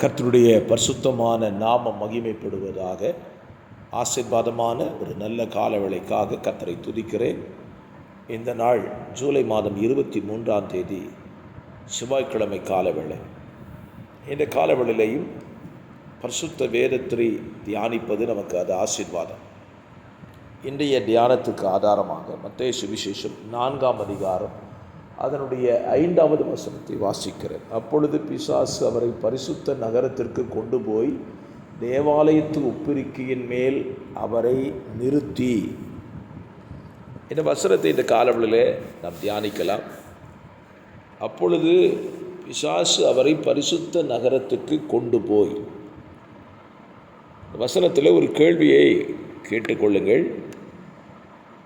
கர்த்தருடைய பரிசுத்தமான நாமம் மகிமைப்படுவதாக. ஆசீர்வாதமான ஒரு நல்ல காலவேளைக்காக கர்த்தரை துதிக்கிறேன். இந்த நாள் ஜூலை மாதம் 23ஆம் தேதி செவ்வாய்க்கிழமை காலவேளை. இந்த காலவேளையிலையும் பரிசுத்த வேதத்தை தியானிப்பது நமக்கு அது ஆசீர்வாதம். இன்றைய தியானத்துக்கு ஆதாரமாக மத்தேயு சுவிசேஷம் 4ஆம் அதிகாரம் அதனுடைய 5வது வசனத்தை வாசிக்கிறேன். அப்பொழுது பிசாசு அவரை பரிசுத்த நகரத்திற்கு கொண்டு போய் தேவாலயத்து உப்பிரிக்கையின் மேல் அவரை நிறுத்தி. இந்த வசனத்தை இந்த காலவெளியிலே நாம் தியானிக்கலாம். அப்பொழுது பிசாசு அவரை பரிசுத்த நகரத்துக்கு கொண்டு போய். வசனத்தில் ஒரு கேள்வியை கேட்டுக்கொள்ளுங்கள்.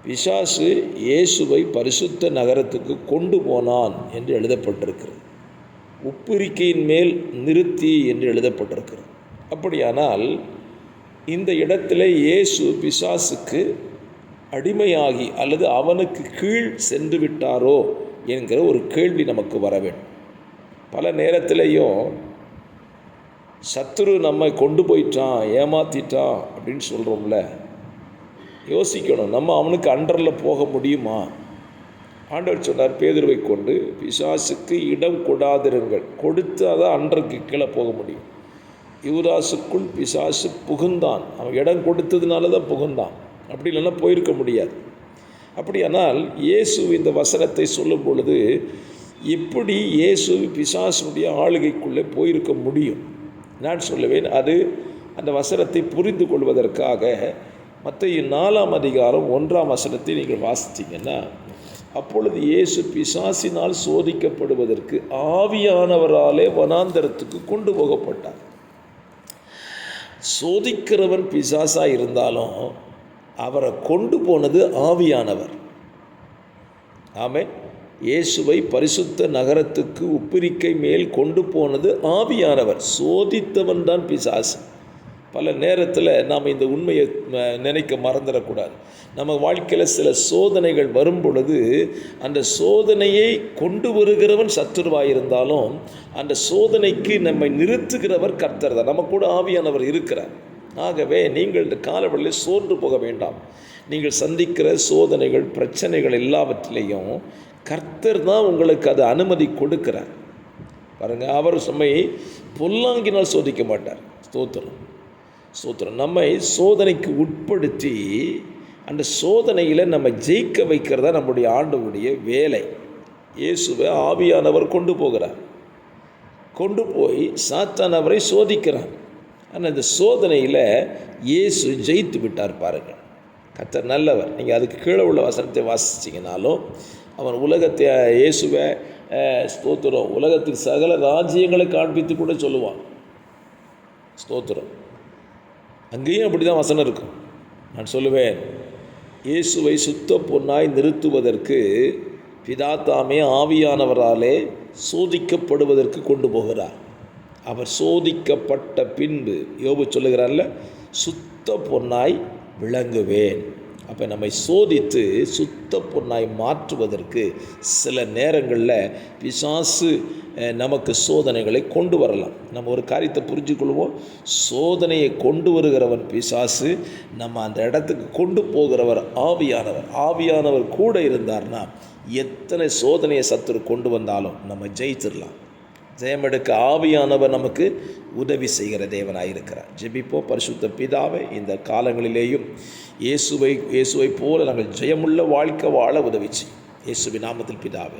பிசாசு இயேசுவை பரிசுத்த நகரத்துக்கு கொண்டு போனான் என்று எழுதப்பட்டிருக்கிறது. உப்பிரிக்கையின் மேல் நிறுத்தி என்று எழுதப்பட்டிருக்கிறது. அப்படியானால் இந்த இடத்துல இயேசு பிசாசுக்கு அடிமையாகி அல்லது அவனுக்கு கீழ் சென்று விட்டாரோ என்கிற ஒரு கேள்வி நமக்கு வர வேண்டும். பல நேரத்திலையும் சத்துரு நம்மை கொண்டு போயிட்டான், ஏமாற்றிட்டான் அப்படின்னு சொல்கிறோம்ல. யோசிக்கணும், நம்ம அவனுக்கு அண்டரில் போக முடியுமா? ஆண்டவர் சொன்னார் பேதுருவை கொண்டு, பிசாசுக்கு இடம் கொடாதிருங்கள், கொடுத்தால் தான் அண்டருக்கு கீழே போக முடியும். யூதாசுக்குள் பிசாசு புகுந்தான், அவன் இடம் கொடுத்ததுனால தான் புகுந்தான், அப்படி இல்லைன்னா போயிருக்க முடியாது. அப்படியானால் இயேசு இந்த வசனத்தை சொல்லும் பொழுது எப்படி இயேசு பிசாசுடைய ஆளுகைக்குள்ளே போயிருக்க முடியும்? நான் சொல்லுவேன், அது அந்த வசனத்தை புரிந்து கொள்வதற்காக மத்தேயு 4ஆம் அதிகாரம் 1ஆம் வசனத்தை நீங்கள் வாசித்தீங்கன்னா, அப்பொழுது இயேசு பிசாசினால் சோதிக்கப்படுவதற்கு ஆவியானவராலே வனாந்தரத்துக்கு கொண்டு போகப்பட்டார். சோதிக்கிறவன் பிசாசாக இருந்தாலும் அவரை கொண்டு போனது ஆவியானவர். ஆமென். இயேசுவை பரிசுத்த நகரத்துக்கு உப்பிரிக்கை மேல் கொண்டு போனது ஆவியானவர். சோதித்தவன் தான் பிசாசு. பல நேரத்தில் நாம் இந்த உண்மையை நினைக்க மறந்துடக்கூடாது. நம்ம வாழ்க்கையில் சில சோதனைகள் வரும் பொழுது அந்த சோதனையை கொண்டு வருகிறவன் சத்துருவாயிருந்தாலும் அந்த சோதனைக்கு நம்மை நிறுத்துகிறவர் கர்த்தர் தான். நம்ம கூட ஆவியானவர் இருக்கிறார். ஆகவே நீங்கள் இந்த காலவெளியில் சோர்ந்து போக வேண்டாம். நீங்கள் சந்திக்கிற சோதனைகள், பிரச்சனைகள் எல்லாவற்றிலையும் கர்த்தர் தான் உங்களுக்கு அது அனுமதி கொடுக்கிறார். பாருங்கள், அவர் நம்மை பொல்லாங்கினால் சோதிக்க மாட்டார். ஸ்தோத்திரம் ஸ்தோத்திரம். நம்மை சோதனைக்கு உட்படுத்தி அந்த சோதனையில் நம்ம ஜெயிக்க வைக்கிறதா நம்முடைய ஆண்டவருடைய வேலை. இயேசுவை ஆவியானவர் கொண்டு போகிறார். கொண்டு போய் சாத்தான் அவரை சோதிக்கிறார். ஆனால் இந்த சோதனையில் இயேசு ஜெயித்து விட்டார். பாருங்கள், கர்த்தர் நல்லவர். நீங்கள் அதுக்கு கீழே உள்ள வசனத்தை வாசிச்சிங்கனாலும் அவன் உலகத்தை இயேசுவை ஸ்தோத்திரம் உலகத்துக்கு சகல ராஜ்யங்களை காண்பித்து கூட சொல்லுவான். ஸ்தோத்திரம். அங்கேயும் அப்படி தான் வசனம் இருக்கும். நான் சொல்லுவேன், இயேசுவை சுத்த பொன்னாய் நிறுத்துவதற்கு பிதா தாமே ஆவியானவராலே சோதிக்கப்படுவதற்கு கொண்டு போகிறார். அவர் சோதிக்கப்பட்ட பின்பு யோபு சொல்லுகிறார்ல, சுத்த பொன்னாய் விளங்குவேன். அப்போ நம்மை சோதித்து சுத்த பொன்னாய் மாற்றுவதற்கு சில நேரங்களில் பிசாசு நமக்கு சோதனைகளை கொண்டு வரலாம். நம்ம ஒரு காரியத்தை புரிஞ்சுக்கொள்வோம். சோதனையை கொண்டு வருகிறவன் பிசாசு, நம்ம அந்த இடத்துக்கு கொண்டு போகிறவர் ஆவியானவர். ஆவியானவர் கூட இருந்தார்னா எத்தனை சோதனையை சத்துரு கொண்டு வந்தாலும் நம்ம ஜெயிச்சிடலாம். ஜெயமெடுக்க ஆவியானவர் நமக்கு உதவி செய்கிற தேவனாயிருக்கிறார். ஜெபிப்போம். பரிசுத்த பிதாவே, இந்த காலங்களிலேயும் இயேசுவை போல நாங்கள் ஜெயமுள்ள வாழ்க்கை வாழ உதவி செய்யும். இயேசுவின் நாமத்தில் பிதாவே.